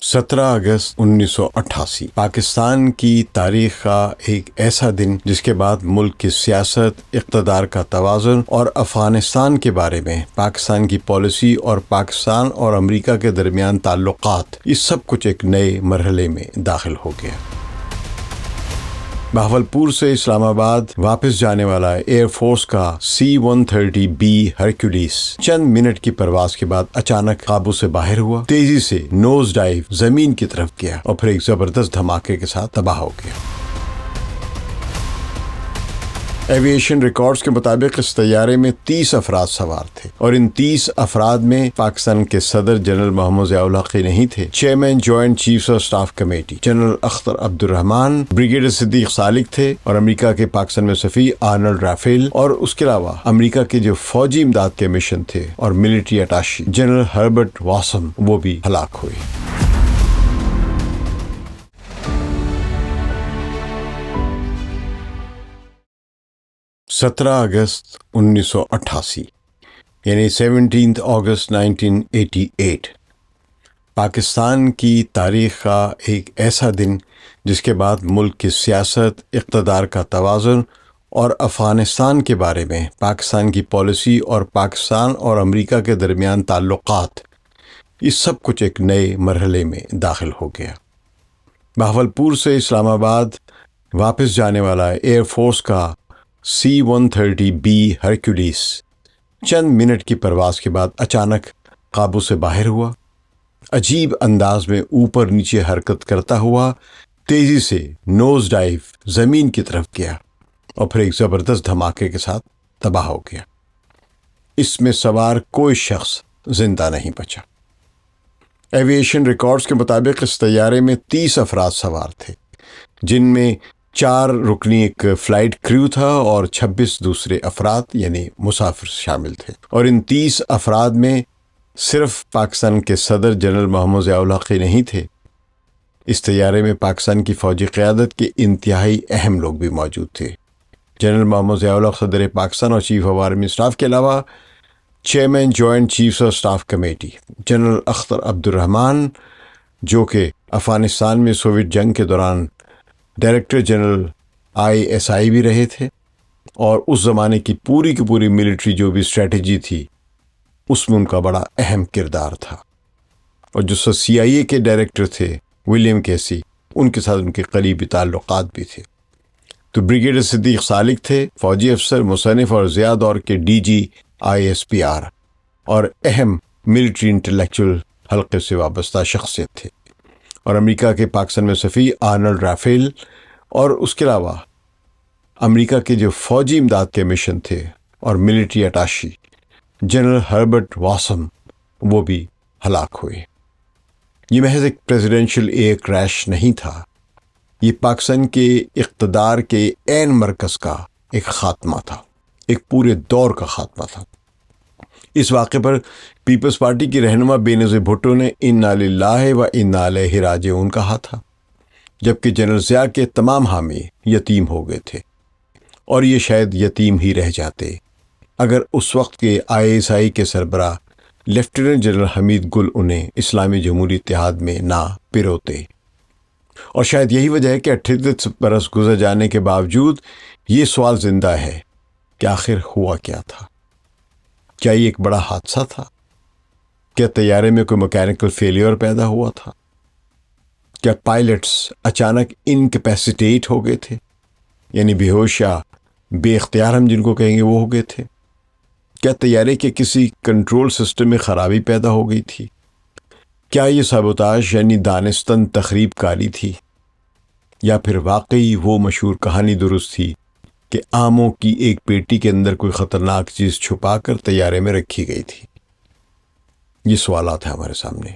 17 اگست 1988 پاکستان کی تاریخ کا ایک ایسا دن جس کے بعد ملک کی سیاست، اقتدار کا توازن اور افغانستان کے بارے میں پاکستان کی پالیسی اور پاکستان اور امریکہ کے درمیان تعلقات، یہ سب کچھ ایک نئے مرحلے میں داخل ہو گیا۔ بہاولپور سے اسلام آباد واپس جانے والا ایئر فورس کا C-130B ہرکیولیس چند منٹ کی پرواز کے بعد اچانک قابو سے باہر ہوا، تیزی سے نوز ڈائیو زمین کی طرف کیا اور پھر ایک زبردست دھماکے کے ساتھ تباہ ہو گیا۔ ایویشن ریکارڈز کے مطابق اس طیارے میں 30 افراد سوار تھے اور ان 30 افراد میں پاکستان کے صدر جنرل محمد ضیاء الحق ہی نہیں تھے، chairman joint chiefs of staff committee general Akhtar Abdur Rahman, brigadier Siddiq Salik تھے اور امریکہ کے پاکستان میں سفیر آرنلڈ رافیل، اور اس کے علاوہ امریکہ کے جو فوجی امداد کے مشن تھے اور ملٹری اٹاشی جنرل ہربرٹ واسم، وہ بھی ہلاک ہوئے۔ 17 اگست 1988 یعنی 17 اگست 1988 پاکستان کی تاریخ کا ایک ایسا دن جس کے بعد ملک کی سیاست، اقتدار کا توازن اور افغانستان کے بارے میں پاکستان کی پالیسی اور پاکستان اور امریکہ کے درمیان تعلقات، یہ سب کچھ ایک نئے مرحلے میں داخل ہو گیا۔ بہاولپور سے اسلام آباد واپس جانے والا ایئر فورس کا C-130B ہرکیولیس چند منٹ کی پرواز کے بعد اچانک قابو سے باہر ہوا، عجیب انداز میں اوپر نیچے حرکت کرتا ہوا تیزی سے نوز ڈائیو زمین کی طرف کیا اور پھر ایک زبردست دھماکے کے ساتھ تباہ ہو گیا۔ اس میں سوار کوئی شخص زندہ نہیں بچا۔ ایویشن ریکارڈز کے مطابق اس طیارے میں 30 افراد سوار تھے، جن میں 4 رکنی ایک فلائٹ کریو تھا اور 26 دوسرے افراد یعنی مسافر شامل تھے، اور ان 30 افراد میں صرف پاکستان کے صدر جنرل محمد ضیاء الحق ہی نہیں تھے۔ اس طیارے میں پاکستان کی فوجی قیادت کے انتہائی اہم لوگ بھی موجود تھے۔ جنرل محمد ضیاء الحق صدر پاکستان اور چیف آف آرمی اسٹاف کے علاوہ chairman joint chiefs of staff committee general Akhtar Abdur Rahman, جو کہ افغانستان میں سوویت جنگ کے دوران ڈائریکٹر جنرل ISI بھی رہے تھے، اور اس زمانے کی پوری ملٹری جو بھی اسٹریٹجی تھی اس میں ان کا بڑا اہم کردار تھا، اور جو CIA کے ڈائریکٹر تھے ولیم کیسی، ان کے ساتھ ان کے قریبی تعلقات بھی تھے۔ تو بریگیڈیئر صدیق سالک تھے، فوجی افسر، مصنف اور ضیاء دور کے DG ISPR اور اہم ملٹری انٹلیکچوئل حلقے سے وابستہ شخصیت تھے، اور امریکہ کے پاکستان میں سفیر آرنلڈ رافیل، اور اس کے علاوہ امریکہ کے جو فوجی امداد کے مشن تھے اور ملٹری اٹاشی جنرل ہربرٹ واسم، وہ بھی ہلاک ہوئے۔ یہ محض ایک پریزیڈینشل ایئر کریش نہیں تھا، یہ پاکستان کے اقتدار کے عین مرکز کا ایک خاتمہ تھا، ایک پورے دور کا خاتمہ تھا۔ اس واقعے پر پیپلز پارٹی کی رہنما بینظیر بھٹو نے انا للہ و انا الیہ راجعون کہا تھا، جبکہ جنرل ضیاء کے تمام حامی یتیم ہو گئے تھے، اور یہ شاید یتیم ہی رہ جاتے اگر اس وقت کے ISI کے سربراہ لیفٹیننٹ جنرل حمید گل انہیں اسلامی جمہوری اتحاد میں نہ پروتے۔ اور شاید یہی وجہ ہے کہ 38 برس گزر جانے کے باوجود یہ سوال زندہ ہے کہ آخر ہوا کیا تھا؟ کیا یہ ایک بڑا حادثہ تھا؟ کیا طیارے میں کوئی میکینیکل فیلیور پیدا ہوا تھا؟ کیا پائلٹس اچانک انکیپیسیٹیٹ ہو گئے تھے، یعنی بے ہوش یا بے اختیار ہم جن کو کہیں گے وہ ہو گئے تھے؟ کیا طیارے کے کسی کنٹرول سسٹم میں خرابی پیدا ہو گئی تھی؟ کیا یہ سابوتاژ یعنی دانستن تخریب کاری تھی، یا پھر واقعی وہ مشہور کہانی درست تھی کہ آموں کی ایک پیٹی کے اندر کوئی خطرناک چیز چھپا کر طیارے میں رکھی گئی تھی؟ یہ سوالات ہیں ہمارے سامنے۔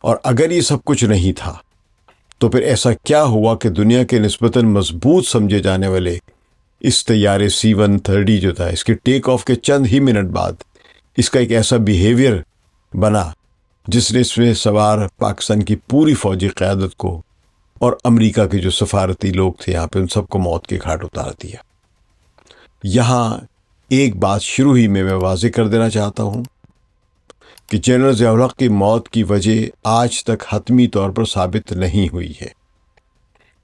اور اگر یہ سب کچھ نہیں تھا تو پھر ایسا کیا ہوا کہ دنیا کے نسبتاً مضبوط سمجھے جانے والے اس طیارے C-130 جو تھا، اس کے ٹیک آف کے چند ہی منٹ بعد اس کا ایک ایسا بیہیویئر بنا جس نے اس میں سوار پاکستان کی پوری فوجی قیادت کو اور امریکہ کے جو سفارتی لوگ تھے یہاں پہ ان سب کو موت کے گھاٹ اتار دیا۔ یہاں ایک بات شروع ہی میں واضح کر دینا چاہتا ہوں کہ جنرل ضیاء الحق کی موت کی وجہ آج تک حتمی طور پر ثابت نہیں ہوئی ہے۔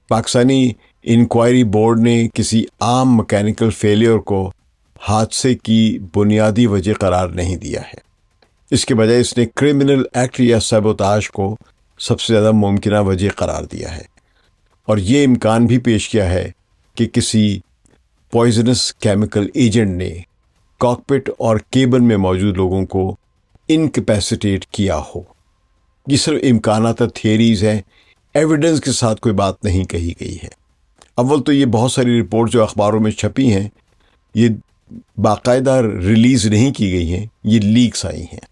پاکستانی انکوائری بورڈ نے کسی عام مکینیکل فیلیئر کو حادثے کی بنیادی وجہ قرار نہیں دیا ہے۔ اس کے بجائے اس نے کرمنل ایکٹ یا سیبوتاژ کو سب سے زیادہ ممکنہ وجہ قرار دیا ہے، اور یہ امکان بھی پیش کیا ہے کہ کسی پوائزنس کیمیکل ایجنٹ نے کاکپٹ اور کیبن میں موجود لوگوں کو انکیپیسیٹیٹ کیا ہو۔ یہ صرف امکانات تھیریز ہیں، ایویڈنس کے ساتھ کوئی بات نہیں کہی گئی ہے۔ اول تو یہ بہت ساری رپورٹ جو اخباروں میں چھپی ہیں یہ باقاعدہ ریلیز نہیں کی گئی ہیں، یہ لیکس آئی ہیں۔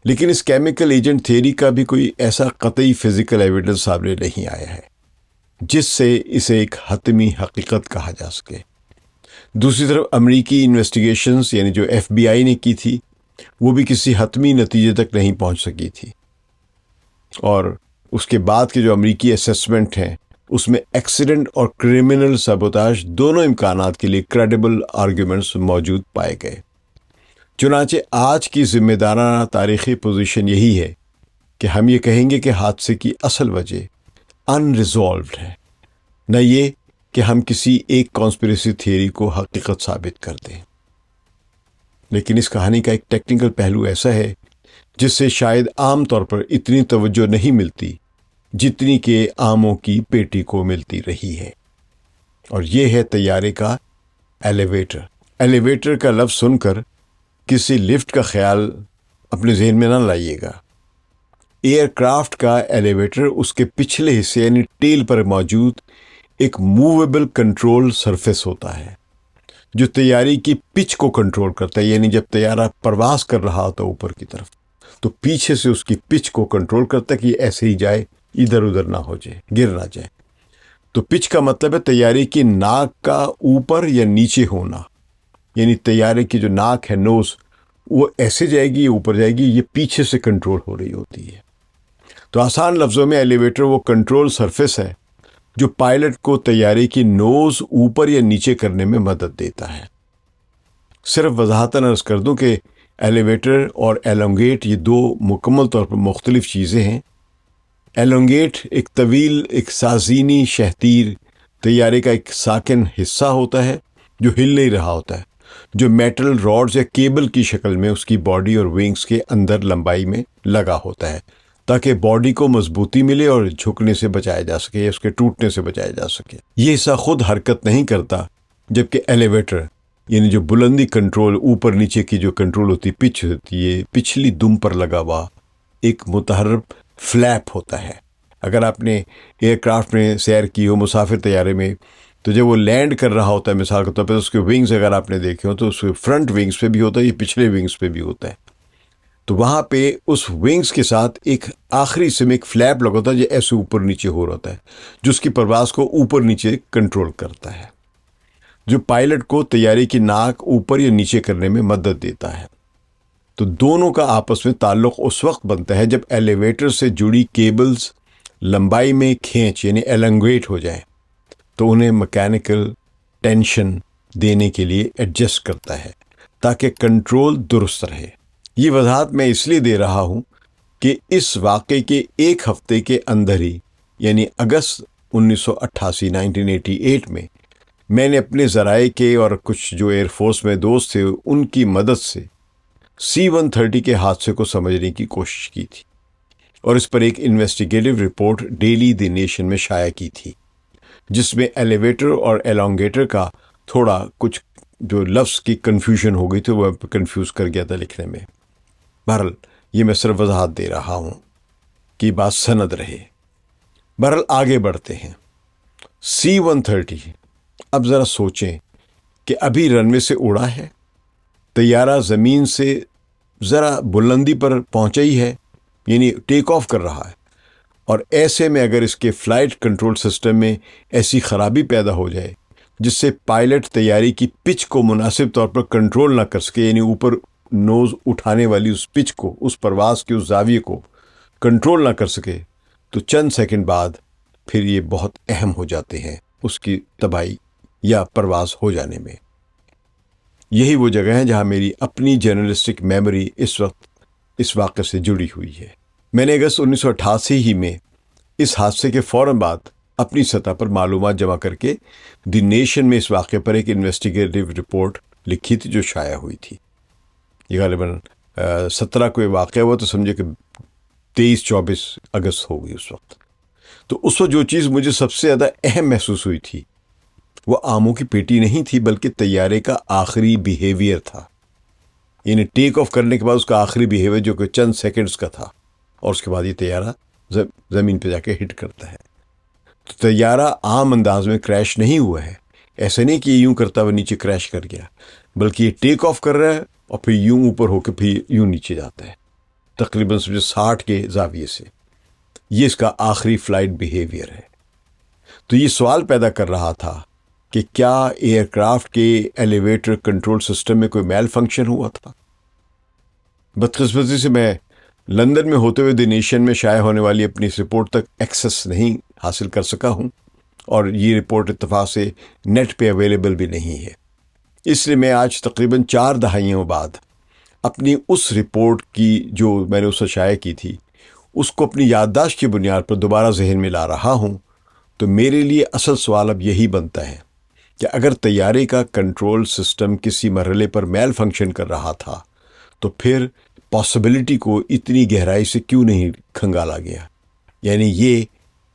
لیکن اس کیمیکل ایجنٹ تھیوری کا بھی کوئی ایسا قطعی فزیکل ایویڈنس سامنے نہیں آیا ہے جس سے اسے ایک حتمی حقیقت کہا جا سکے۔ دوسری طرف امریکی انویسٹیگیشنز یعنی جو ایف بی آئی نے کی تھی وہ بھی کسی حتمی نتیجے تک نہیں پہنچ سکی تھی، اور اس کے بعد کے جو امریکی اسیسمنٹ ہیں اس میں ایکسیڈنٹ اور کرمنل سیبوتاژ دونوں امکانات کے لیے کریڈیبل آرگیومنٹس موجود پائے گئے۔ چنانچہ آج کی ذمہ دارانہ تاریخی پوزیشن یہی ہے کہ ہم یہ کہیں گے کہ حادثے کی اصل وجہ انریزالوڈ ہے، نہ یہ کہ ہم کسی ایک کانسپریسی تھیوری کو حقیقت ثابت کر دیں۔ لیکن اس کہانی کا ایک ٹیکنیکل پہلو ایسا ہے جس سے شاید عام طور پر اتنی توجہ نہیں ملتی جتنی کہ آموں کی پیٹی کو ملتی رہی ہے، اور یہ ہے طیارے کا ایلیویٹر۔ ایلیویٹر کا لفظ سن کر کسی لفٹ کا خیال اپنے ذہن میں نہ لائیے گا۔ ایئر کرافٹ کا ایلیویٹر اس کے پچھلے حصے یعنی ٹیل پر موجود ایک موویبل کنٹرول سرفیس ہوتا ہے جو طیارے کی پچ کو کنٹرول کرتا ہے، یعنی جب طیارہ پرواز کر رہا ہوتا ہے اوپر کی طرف تو پیچھے سے اس کی پچ کو کنٹرول کرتا ہے کہ یہ ایسے ہی جائے، ادھر ادھر نہ ہو جائے، گر نہ جائے۔ تو پچ کا مطلب ہے طیارے کی ناک کا اوپر یا نیچے ہونا، یعنی طیارے کی جو ناک ہے، نوز، وہ ایسے جائے گی یا اوپر جائے گی، یہ پیچھے سے کنٹرول ہو رہی ہوتی ہے۔ تو آسان لفظوں میں ایلیویٹر وہ کنٹرول سرفیس ہے جو پائلٹ کو طیارے کی نوز اوپر یا نیچے کرنے میں مدد دیتا ہے۔ صرف وضاحتاً عرض کر دوں کہ ایلیویٹر اور ایلونگیٹ یہ دو مکمل طور پر مختلف چیزیں ہیں۔ ایلونگیٹ ایک طویل، ایک سازینی شہتیر طیارے کا ایک ساکن حصہ ہوتا ہے جو ہل نہیں رہا ہوتا ہے، جو میٹل راڈز یا کیبل کی شکل میں اس کی باڈی اور ونگز کے اندر لمبائی میں لگا ہوتا ہے تاکہ باڈی کو مضبوطی ملے اور جھکنے سے بچایا جا سکے یا اس کے ٹوٹنے سے بچایا جا سکے۔ یہ حصہ خود حرکت نہیں کرتا، جبکہ ایلیویٹر یعنی جو بلندی کنٹرول، اوپر نیچے کی جو کنٹرول ہوتی، پچ ہوتی ہے، پچھلی دم پر لگا ہوا ایک متحرک فلیپ ہوتا ہے۔ اگر آپ نے ایئر کرافٹ میں سیر کی ہو، مسافر طیارے میں، تو جب وہ لینڈ کر رہا ہوتا ہے مثال کے طور پہ، اس کے ونگز اگر آپ نے دیکھے ہو تو اس کے فرنٹ ونگز پہ بھی ہوتا ہے، یہ پچھلے ونگز پہ بھی ہوتا ہے۔ تو وہاں پہ اس ونگز کے ساتھ ایک آخری حصے میں ایک فلیپ لگا ہوتا ہے جو ایسے اوپر نیچے ہو رہا ہوتا ہے، جو اس کی پرواز کو اوپر نیچے کنٹرول کرتا ہے، جو پائلٹ کو طیارے کی ناک اوپر یا نیچے کرنے میں مدد دیتا ہے۔ تو دونوں کا آپس میں تعلق اس وقت بنتا ہے جب ایلیویٹر سے جڑی کیبلز لمبائی میں کھینچ یعنی ایلنگویٹ ہو جائیں تو انہیں مکینیکل ٹینشن دینے کے لیے ایڈجسٹ کرتا ہے تاکہ کنٹرول درست رہے۔ یہ وضاحت میں اس لیے دے رہا ہوں کہ اس واقعے کے ایک ہفتے کے اندر ہی یعنی اگست 1988 1988 میں نے اپنے ذرائع کے اور کچھ جو ایئر فورس میں دوست تھے ان کی مدد سے C-130 کے حادثے کو سمجھنے کی کوشش کی تھی، اور اس پر ایک investigative report daily the nation میں شائع کی تھی جس میں ایلیویٹر اور ایلونگیٹر کا تھوڑا کچھ جو لفظ کی کنفیوژن ہو گئی تھی وہ کنفیوز کر گیا تھا لکھنے میں۔ بہرحال یہ میں صرف وضاحت دے رہا ہوں کہ بات سند رہے۔ بہرحال آگے بڑھتے ہیں۔ C-130 اب ذرا سوچیں کہ ابھی رن وے سے اڑا ہے، طیارہ زمین سے ذرا بلندی پر پہنچا ہی ہے، یعنی ٹیک آف کر رہا ہے، اور ایسے میں اگر اس کے فلائٹ کنٹرول سسٹم میں ایسی خرابی پیدا ہو جائے جس سے پائلٹ طیارے کی پچ کو مناسب طور پر کنٹرول نہ کر سکے، یعنی اوپر نوز اٹھانے والی اس پچ کو، اس پرواز کے اس زاویے کو کنٹرول نہ کر سکے، تو چند سیکنڈ بعد پھر یہ بہت اہم ہو جاتے ہیں اس کی تباہی یا پرواز ہو جانے میں۔ یہی وہ جگہ ہے جہاں میری اپنی جرنلسٹک میموری اس وقت اس واقعے سے جڑی ہوئی ہے۔ میں نے اگست 1988 ہی میں اس حادثے کے فوراً بعد اپنی سطح پر معلومات جمع کر کے دی نیشن میں اس واقعے پر ایک انویسٹیگیٹو رپورٹ لکھی تھی جو شائع ہوئی تھی۔ یہ غالباً 17 کو یہ واقعہ ہوا تو سمجھے کہ 23-24 اگست ہوگی اس وقت۔ تو اس وقت جو چیز مجھے سب سے زیادہ اہم محسوس ہوئی تھی وہ آموں کی پیٹی نہیں تھی بلکہ طیارے کا آخری بیہیویئر تھا۔ یعنی ٹیک آف کرنے کے بعد اس کا آخری بیہیویئر جو کہ چند سیکنڈز کا تھا، اور اس کے بعد یہ طیارہ زمین پہ جا کے ہٹ کرتا ہے۔ تو طیارہ عام انداز میں کریش نہیں ہوا ہے، ایسا نہیں کہ یہ یوں کرتا ہوا نیچے کریش کر گیا، بلکہ یہ ٹیک آف کر رہا ہے اور پھر یوں اوپر ہو کے پھر یوں نیچے جاتا ہے، تقریباً 60 کے زاویے سے۔ یہ اس کا آخری فلائٹ بیہیویئر ہے۔ تو یہ سوال پیدا کر رہا تھا کہ کیا ایئر کرافٹ کے ایلیویٹر کنٹرول سسٹم میں کوئی میل فنکشن ہوا تھا؟ بدقسمتی سے میں لندن میں ہوتے ہوئے دی نیشن میں شائع ہونے والی اپنی اس رپورٹ تک ایکسس نہیں حاصل کر سکا ہوں، اور یہ رپورٹ اتفاق سے نیٹ پہ اویلیبل بھی نہیں ہے۔ اس لیے میں آج تقریباً 4 دہائیوں بعد اپنی اس رپورٹ کی جو میں نے اس وقت شائع کی تھی اس کو اپنی یادداشت کی بنیاد پر دوبارہ ذہن میں لا رہا ہوں۔ تو میرے لیے اصل سوال اب یہی بنتا ہے کہ اگر طیارے کا کنٹرول سسٹم کسی مرحلے پر میل فنکشن کر رہا تھا تو پھر پاسبلٹی کو اتنی گہرائی سے کیوں نہیں کھنگالا گیا؟ یعنی یہ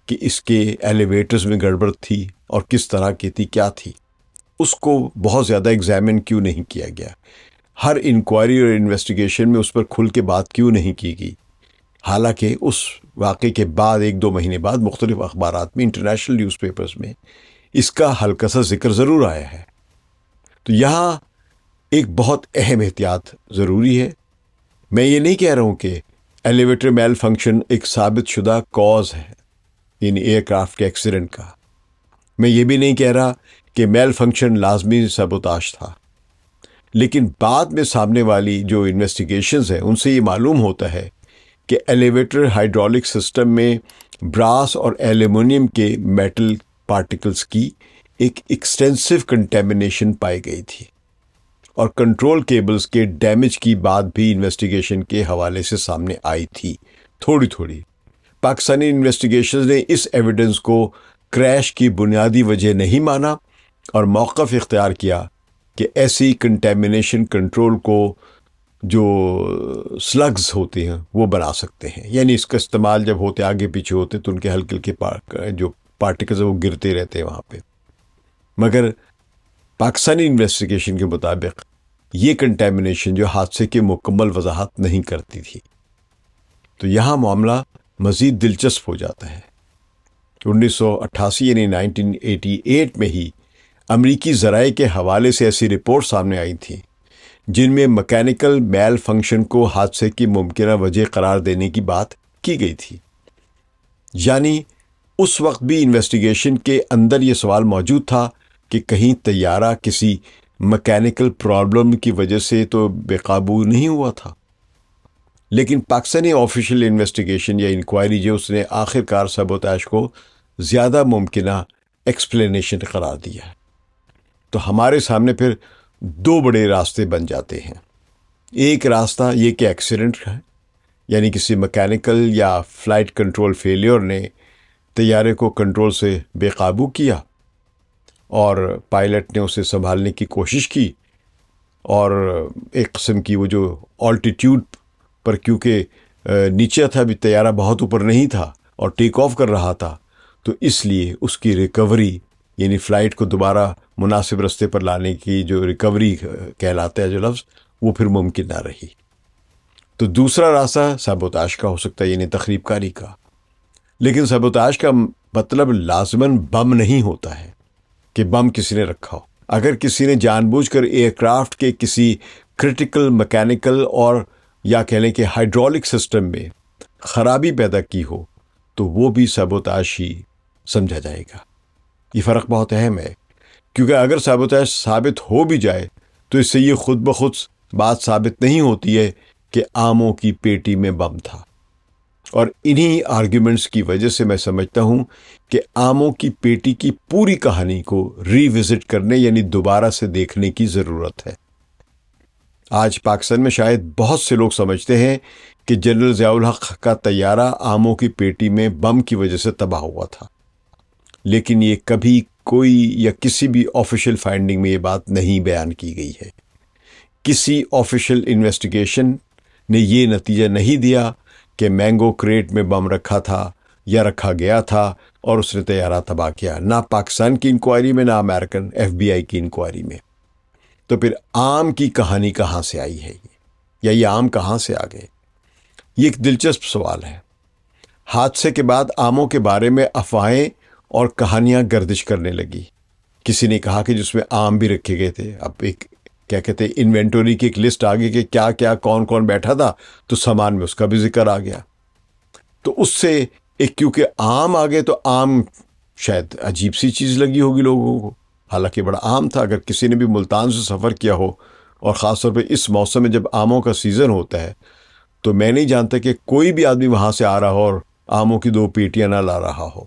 کہ اس کے ایلیویٹرز میں گڑبڑ تھی اور کس طرح کی تھی، کیا تھی، اس کو بہت زیادہ ایگزامن کیوں نہیں کیا گیا؟ ہر انکوائری اور انویسٹیگیشن میں اس پر کھل کے بات کیوں نہیں کی گئی؟ حالانکہ اس واقعے کے بعد 1-2 مہینے بعد مختلف اخبارات میں، انٹرنیشنل نیوز پیپرز میں اس کا ہلکا سا ذکر ضرور آیا ہے۔ تو یہاں ایک بہت اہم احتیاط ضروری ہے۔ میں یہ نہیں کہہ رہا ہوں کہ ایلیویٹر میل فنکشن ایک ثابت شدہ کاز ہے، یعنی ایئر کرافٹ کے ایکسیڈنٹ کا۔ میں یہ بھی نہیں کہہ رہا کہ میل فنکشن لازمی سبوتاژ تھا، لیکن بعد میں سامنے والی جو انویسٹیگیشنز ہیں ان سے یہ معلوم ہوتا ہے کہ ایلیویٹر ہائیڈرولک سسٹم میں براس اور ایلومینیم کے میٹل پارٹیکلز کی ایک ایکسٹینسو کنٹیمنیشن پائی گئی تھی، اور کنٹرول کیبلز کے ڈیمیج کی بات بھی انویسٹیگیشن کے حوالے سے سامنے آئی تھی تھوڑی تھوڑی۔ پاکستانی انویسٹیگیشنز نے اس ایویڈنس کو کریش کی بنیادی وجہ نہیں مانا اور موقف اختیار کیا کہ ایسی کنٹیمنیشن کنٹرول کو جو سلگز ہوتے ہیں وہ بنا سکتے ہیں، یعنی اس کا استعمال جب ہوتے آگے پیچھے ہوتے تو ان کے ہلکے ہلکے جو پارٹیکلز ہیں وہ گرتے رہتے ہیں وہاں پہ۔ مگر پاکستانی انویسٹیگیشن کے مطابق یہ کنٹیمنیشن جو حادثے کی مکمل وضاحت نہیں کرتی تھی۔ تو یہاں معاملہ مزید دلچسپ ہو جاتا ہے۔ 1988 یعنی 1988 میں ہی امریکی ذرائع کے حوالے سے ایسی رپورٹ سامنے آئی تھیں جن میں مکینیکل میل فنکشن کو حادثے کی ممکنہ وجہ قرار دینے کی بات کی گئی تھی۔ یعنی اس وقت بھی انویسٹیگیشن کے اندر یہ سوال موجود تھا کہ کہیں طیارہ کسی مکینیکل پرابلم کی وجہ سے تو بے قابو نہیں ہوا تھا۔ لیکن پاکستانی آفیشیل انویسٹیگیشن یا انکوائری جو اس نے آخر کار سبوتاژ کو زیادہ ممکنہ ایکسپلینیشن قرار دیا ہے۔ تو ہمارے سامنے پھر 2 بڑے راستے بن جاتے ہیں۔ ایک راستہ یہ کہ ایکسیڈنٹ ہے، یعنی کسی مکینیکل یا فلائٹ کنٹرول فیلیور نے طیارے کو کنٹرول سے بے قابو کیا اور پائلٹ نے اسے سنبھالنے کی کوشش کی، اور ایک قسم کی وہ جو آلٹیٹیوڈ پر کیونکہ نیچے تھا، بھی طیارہ بہت اوپر نہیں تھا اور ٹیک آف کر رہا تھا، تو اس لیے اس کی ریکوری یعنی فلائٹ کو دوبارہ مناسب رستے پر لانے کی جو ریکوری کہلاتا ہے جو لفظ، وہ پھر ممکن نہ رہی۔ تو دوسرا راستہ سبوتاژ کا ہو سکتا ہے، یعنی تخریب کاری کا۔ لیکن سبوتاژ کا مطلب لازماً بم نہیں ہوتا ہے کہ بم کسی نے رکھا ہو۔ اگر کسی نے جان بوجھ کر ایئر کرافٹ کے کسی کرٹیکل مکینیکل اور یا کہہ لیں کہ ہائیڈرولک سسٹم میں خرابی پیدا کی ہو تو وہ بھی سبوتاژ ہی سمجھا جائے گا۔ یہ فرق بہت اہم ہے، کیونکہ اگر سبوتاژ ثابت ہو بھی جائے تو اس سے یہ خود بخود بات ثابت نہیں ہوتی ہے کہ آموں کی پیٹی میں بم تھا۔ اور انہی آرگیومنٹس کی وجہ سے میں سمجھتا ہوں کہ آموں کی پیٹی کی پوری کہانی کو ری وزٹ کرنے یعنی دوبارہ سے دیکھنے کی ضرورت ہے۔ آج پاکستان میں شاید بہت سے لوگ سمجھتے ہیں کہ جنرل ضیاء الحق کا طیارہ آموں کی پیٹی میں بم کی وجہ سے تباہ ہوا تھا، لیکن یہ کبھی کوئی یا کسی بھی آفیشیل فائنڈنگ میں یہ بات نہیں بیان کی گئی ہے۔ کسی آفیشیل انویسٹیگیشن نے یہ نتیجہ نہیں دیا کہ مینگو کریٹ میں بم رکھا تھا یا رکھا گیا تھا اور اس نے طیارہ تباہ کیا، نہ پاکستان کی انکوائری میں، نہ امریکن FBI کی انکوائری میں۔ تو پھر آم کی کہانی کہاں سے آئی ہے یا یہ آم کہاں سے آ گئے؟ یہ ایک دلچسپ سوال ہے۔ حادثے کے بعد آموں کے بارے میں افواہیں اور کہانیاں گردش کرنے لگی۔ کسی نے کہا کہ جس میں آم بھی رکھے گئے تھے۔ اب ایک کیا کہتے ہیں انوینٹوری کی ایک لسٹ آ گئی کہ کیا کیا کون کون بیٹھا تھا، تو سامان میں اس کا بھی ذکر آ گیا۔ تو اس سے ایک کیونکہ آم آ گئے تو آم شاید عجیب سی چیز لگی ہوگی لوگوں کو، حالانکہ بڑا عام تھا۔ اگر کسی نے بھی ملتان سے سفر کیا ہو اور خاص طور پہ اس موسم میں جب آموں کا سیزن ہوتا ہے، تو میں نہیں جانتا کہ کوئی بھی آدمی وہاں سے آ رہا ہو اور آموں کی 2 پیٹیاں نہ لا رہا ہو۔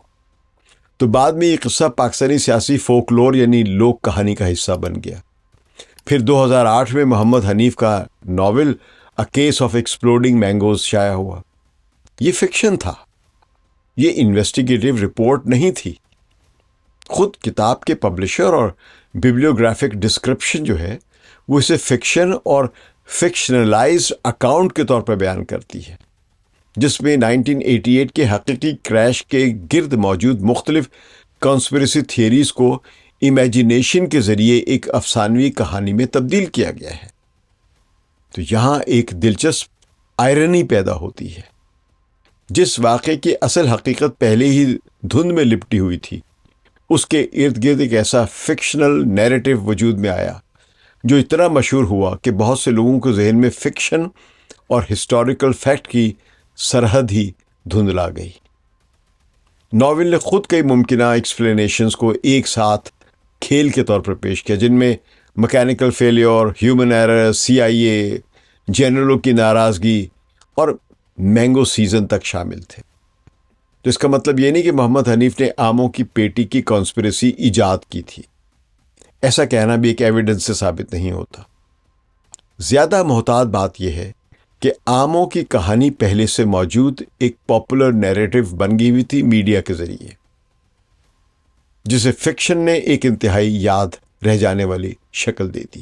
تو بعد میں یہ قصہ پاکستانی سیاسی فولکلور یعنی لوک کہانی کا حصہ بن گیا۔ پھر 2008 میں محمد حنیف کا novel A Case of Exploding Mangoes شائع ہوا۔ یہ فکشن تھا، یہ انویسٹیگیٹو رپورٹ نہیں تھی۔ خود کتاب کے پبلشر اور بیبلیوگرافک ڈسکرپشن جو ہے وہ اسے فکشن اور فکشنلائزڈ اکاؤنٹ کے طور پر بیان کرتی ہے، جس میں 1988 کے حقیقی کریش کے گرد موجود مختلف کانسپریسی تھیوریز کو امیجینیشن کے ذریعے ایک افسانوی کہانی میں تبدیل کیا گیا ہے۔ تو یہاں ایک دلچسپ آئرنی پیدا ہوتی ہے۔ جس واقعے کی اصل حقیقت پہلے ہی دھند میں لپٹی ہوئی تھی، اس کے ارد گرد ایک ایسا فکشنل نیریٹو وجود میں آیا جو اتنا مشہور ہوا کہ بہت سے لوگوں کے ذہن میں فکشن اور ہسٹوریکل فیکٹ کی سرحد ہی دھندلا گئی۔ ناول نے خود کئی ممکنہ ایکسپلینیشنز کو ایک ساتھ کھیل کے طور پر پیش کیا، جن میں mechanical failure, human error, CIA، جنرلوں کی ناراضگی اور مینگو سیزن تک شامل تھے۔ تو اس کا مطلب یہ نہیں کہ محمد حنیف نے آموں کی پیٹی کی کانسپریسی ایجاد کی تھی۔ ایسا کہنا بھی ایک ایویڈنس سے ثابت نہیں ہوتا۔ زیادہ محتاط بات یہ ہے کہ آموں کی کہانی پہلے سے موجود ایک پاپولر نیریٹو بن گئی ہوئی تھی میڈیا کے ذریعے، جسے فکشن نے ایک انتہائی یاد رہ جانے والی شکل دے دی۔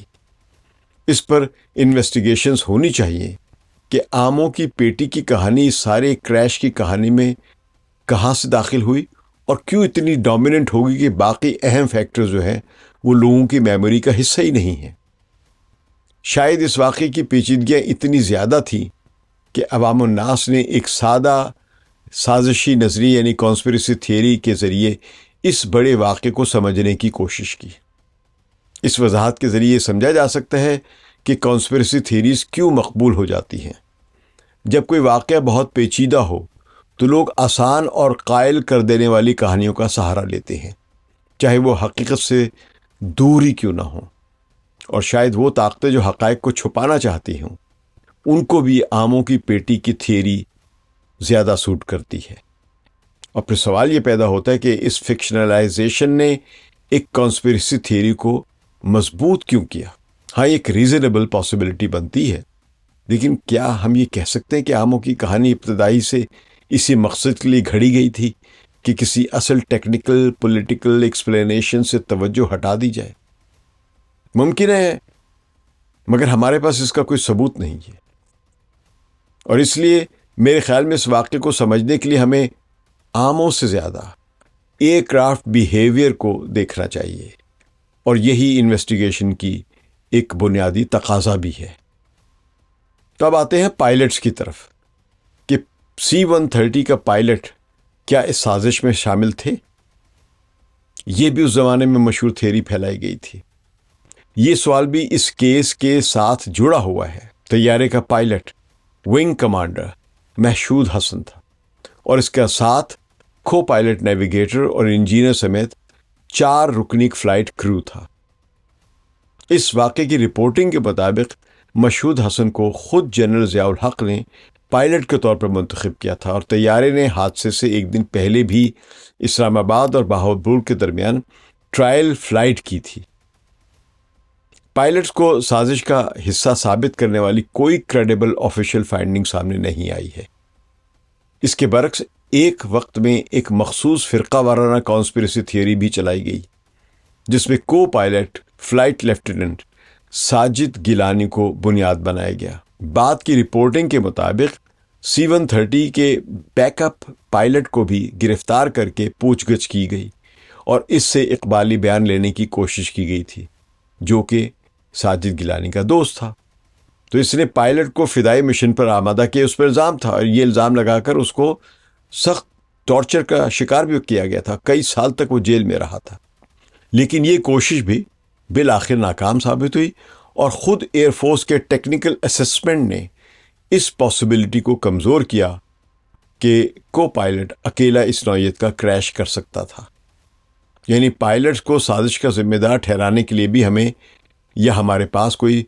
اس پر انویسٹیگیشنز ہونی چاہیے کہ آموں کی پیٹی کی کہانی اس سارے کریش کی کہانی میں کہاں سے داخل ہوئی اور کیوں اتنی ڈومیننٹ ہوگی کہ باقی اہم فیکٹر جو ہیں وہ لوگوں کی میموری کا حصہ ہی نہیں ہے۔ شاید اس واقعے کی پیچیدگیاں اتنی زیادہ تھیں کہ عوام الناس نے ایک سادہ سازشی نظریے یعنی کانسپریسی تھیوری کے ذریعے اس بڑے واقعے کو سمجھنے کی کوشش کی۔ اس وضاحت کے ذریعے سمجھا جا سکتا ہے کہ کانسپریسی تھیوریز کیوں مقبول ہو جاتی ہیں۔ جب کوئی واقعہ بہت پیچیدہ ہو تو لوگ آسان اور قائل کر دینے والی کہانیوں کا سہارا لیتے ہیں، چاہے وہ حقیقت سے دور ہی کیوں نہ ہوں، اور شاید وہ طاقتیں جو حقائق کو چھپانا چاہتی ہوں ان کو بھی آموں کی پیٹی کی تھیوری زیادہ سوٹ کرتی ہے۔ اور پھر سوال یہ پیدا ہوتا ہے کہ اس فکشنلائزیشن نے ایک کانسپریسی تھیوری کو مضبوط کیوں کیا؟ ہاں، ایک ریزنیبل پاسبلٹی بنتی ہے، لیکن کیا ہم یہ کہہ سکتے ہیں کہ آموں کی کہانی ابتدائی سے اسی مقصد کے لیے گھڑی گئی تھی کہ کسی اصل ٹیکنیکل پولیٹیکل ایکسپلینیشن سے توجہ ہٹا دی جائے؟ ممکن ہے، مگر ہمارے پاس اس کا کوئی ثبوت نہیں ہے، اور اس لیے میرے خیال میں اس واقعے کو سمجھنے کے لیے ہمیں آموں سے زیادہ ایئر کرافٹ بیہیویئر کو دیکھنا چاہیے، اور یہی انویسٹیگیشن کی ایک بنیادی تقاضا بھی ہے۔ تو اب آتے ہیں پائلٹس کی طرف کہ C-130 کا پائلٹ کیا اس سازش میں شامل تھے؟ یہ بھی اس زمانے میں مشہور تھیوری پھیلائی گئی تھی۔ یہ سوال بھی اس کیس کے ساتھ جڑا ہوا ہے۔ طیارے کا پائلٹ ونگ کمانڈر محشود حسن تھا، اور اس کے ساتھ کو پائلٹ، نیویگیٹر اور انجینئر سمیت 4 رکنی فلائٹ کرو تھا۔ اس واقعے کی رپورٹنگ کے مطابق محشود حسن کو خود جنرل ضیاء الحق نے پائلٹ کے طور پر منتخب کیا تھا، اور طیارے نے حادثے سے ایک دن پہلے بھی اسلام آباد اور بہاولپور کے درمیان ٹرائل فلائٹ کی تھی۔ پائلٹس کو سازش کا حصہ ثابت کرنے والی کوئی کریڈیبل آفیشیل فائنڈنگ سامنے نہیں آئی ہے۔ اس کے برعکس ایک وقت میں ایک مخصوص فرقہ وارانہ کانسپریسی تھیوری بھی چلائی گئی جس میں کو pilot flight lieutenant Sajid Gilani کو بنیاد بنایا گیا۔ بعد کی رپورٹنگ کے مطابق C-130 کے بیک اپ پائلٹ کو بھی گرفتار کر کے پوچھ گچھ کی گئی اور اس سے اقبالی بیان لینے کی کوشش کی گئی تھی، جو کہ ساجد گیلانی کا دوست تھا۔ تو اس نے پائلٹ کو فدائی مشن پر آمادہ کیا، اس پر الزام تھا، اور یہ الزام لگا کر اس کو سخت ٹارچر کا شکار بھی کیا گیا تھا۔ کئی سال تک وہ جیل میں رہا تھا، لیکن یہ کوشش بھی بالآخر ناکام ثابت ہوئی، اور خود ایئر فورس کے ٹیکنیکل اسسمنٹ نے اس پاسبلٹی کو کمزور کیا کہ کو پائلٹ اکیلا اس نوعیت کا کریش کر سکتا تھا۔ یعنی پائلٹس کو سازش کا ذمہ دار ٹھہرانے کے لیے بھی ہمیں یا ہمارے پاس کوئی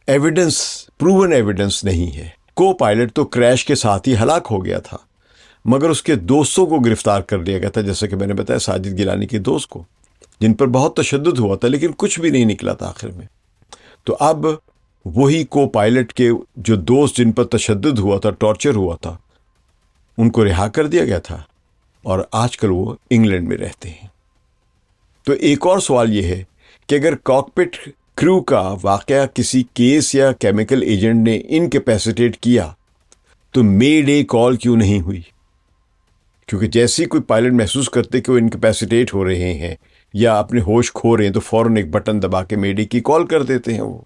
ایویڈنس، پروون ایویڈنس نہیں ہے۔ کو پائلٹ تو کریش کے ساتھ ہی ہلاک ہو گیا تھا، مگر اس کے دوستوں کو گرفتار کر لیا گیا تھا، جیسا کہ میں نے بتایا ساجد گیلانی کے دوست کو، جن پر بہت تشدد ہوا تھا لیکن کچھ بھی نہیں نکلا تھا آخر میں۔ تو اب وہی کو پائلٹ کے جو دوست جن پر تشدد ہوا تھا، ٹارچر ہوا تھا، ان کو رہا کر دیا گیا تھا، اور آج کل وہ انگلینڈ میں رہتے ہیں۔ تو ایک اور سوال یہ ہے کہ اگر کاکپٹ کرو کا واقعہ کسی کیس یا کیمیکل ایجنٹ نے انکیپیسیٹیٹ کیا تو مے ڈے کال کیوں نہیں ہوئی؟ کیونکہ جیسے ہی کوئی پائلٹ محسوس کرتے کہ وہ انکیپیسیٹیٹ ہو رہے ہیں یا اپنے ہوش کھو رہے ہیں تو فوراً ایک بٹن دبا کے مے ڈے کی کال کر دیتے ہیں وہ۔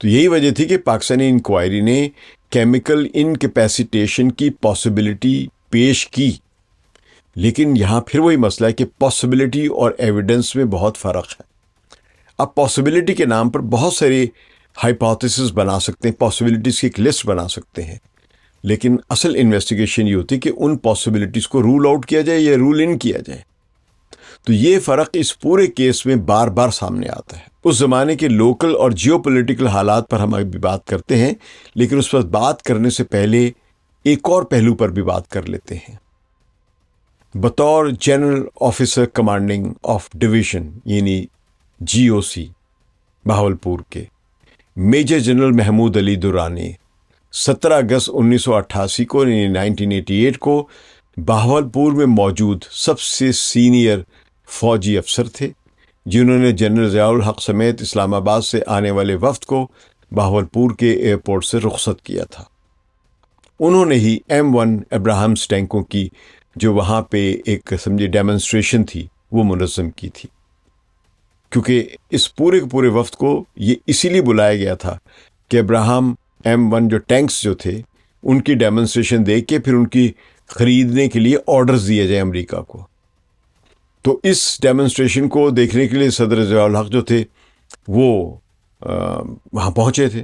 تو یہی وجہ تھی کہ پاکستانی انکوائری نے کیمیکل انکیپیسیٹیشن کی پاسبلٹی پیش کی، لیکن یہاں پھر وہی مسئلہ ہے کہ پاسبلٹی اور ایویڈنس میں بہت فرق ہے۔ اب پاسبلٹی کے نام پر بہت ساری ہائپوتھیسز بنا سکتے ہیں، پاسبلٹیز کی ایک لسٹ بنا سکتے ہیں، لیکن اصل انویسٹیگیشن یہ ہوتی ہے کہ ان پاسبلٹیز کو رول آؤٹ کیا جائے یا رول ان کیا جائے۔ تو یہ فرق اس پورے کیس میں بار بار سامنے آتا ہے۔ اس زمانے کے لوکل اور جیو پولیٹیکل حالات پر ہم ابھی بات کرتے ہیں، لیکن اس پر بات کرنے سے پہلے ایک اور پہلو پر بھی بات کر لیتے ہیں۔ بطور general officer commanding of division یعنی GOC بہاولپور کے میجر جنرل محمود علی درانی 17 اگست 1988 کو یعنی 1988 کو بہاولپور میں موجود سب سے سینئر فوجی افسر تھے، جنہوں نے جنرل ضیاء الحق سمیت اسلام آباد سے آنے والے وفد کو بہاولپور کے ایئرپورٹ سے رخصت کیا تھا۔ انہوں نے ہی M1 ابراہمس ٹینکوں کی جو وہاں پہ ایک سمجھے ڈیمونسٹریشن تھی وہ منظم کی تھی، کیونکہ اس پورے کے پورے وفد کو یہ اسی لیے بلایا گیا تھا کہ ابراہم M1 جو ٹینکس جو تھے ان کی ڈیمونسٹریشن دیکھ کے پھر ان کی خریدنے کے لیے آرڈرز دیے جائیں امریکہ کو۔ تو اس ڈیمونسٹریشن کو دیکھنے کے لیے صدر ضیاء الحق جو تھے وہ وہاں پہنچے تھے،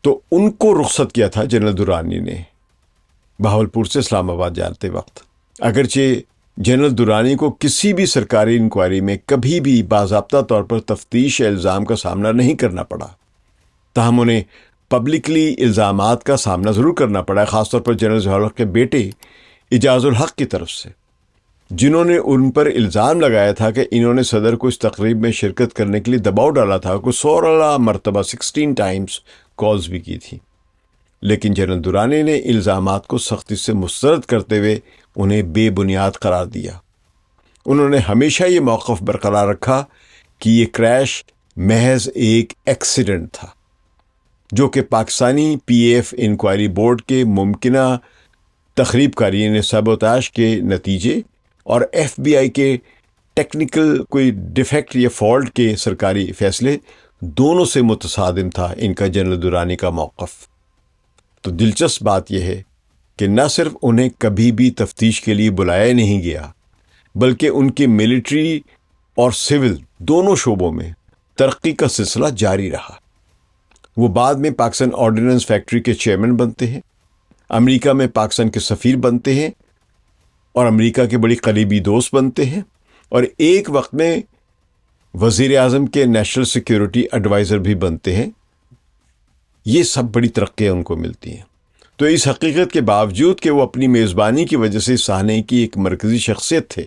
تو ان کو رخصت کیا تھا جنرل درانی نے بہاولپور سے اسلام آباد جاتے وقت۔ اگرچہ جنرل درانی کو کسی بھی سرکاری انکوائری میں کبھی بھی باضابطہ طور پر تفتیش یا الزام کا سامنا نہیں کرنا پڑا، تاہم انہیں پبلکلی الزامات کا سامنا ضرور کرنا پڑا، خاص طور پر جنرل ضیاء الحق کے بیٹے اعجاز الحق کی طرف سے، جنہوں نے ان پر الزام لگایا تھا کہ انہوں نے صدر کو اس تقریب میں شرکت کرنے کے لیے دباؤ ڈالا تھا، کو 16 مرتبہ 16 ٹائمز کالز بھی کی تھی، لیکن جنرل درانی نے الزامات کو سختی سے مسترد کرتے ہوئے انہیں بے بنیاد قرار دیا۔ انہوں نے ہمیشہ یہ موقف برقرار رکھا کہ یہ کریش محض ایک ایکسیڈنٹ تھا، جو کہ پاکستانی PAF انکوائری بورڈ کے ممکنہ تخریب کاری یعنی سیبوتاژ کے نتیجے اور FBI کے ٹیکنیکل کوئی ڈیفیکٹ یا فالٹ کے سرکاری فیصلے دونوں سے متصادم تھا ان کا جنرل درانی کا موقف۔ تو دلچسپ بات یہ ہے کہ نہ صرف انہیں کبھی بھی تفتیش کے لیے بلایا نہیں گیا، بلکہ ان کی ملٹری اور سول دونوں شعبوں میں ترقی کا سلسلہ جاری رہا۔ وہ بعد میں پاکستان آرڈیننس فیکٹری کے چیئرمین بنتے ہیں، امریکہ میں پاکستان کے سفیر بنتے ہیں اور امریکہ کے بڑی قریبی دوست بنتے ہیں، اور ایک وقت میں وزیر اعظم کے نیشنل سیکیورٹی ایڈوائزر بھی بنتے ہیں۔ یہ سب بڑی ترقیاں ان کو ملتی ہیں۔ تو اس حقیقت کے باوجود کہ وہ اپنی میزبانی کی وجہ سے سہنے کی ایک مرکزی شخصیت تھے،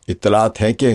اطلاعات ہیں کہ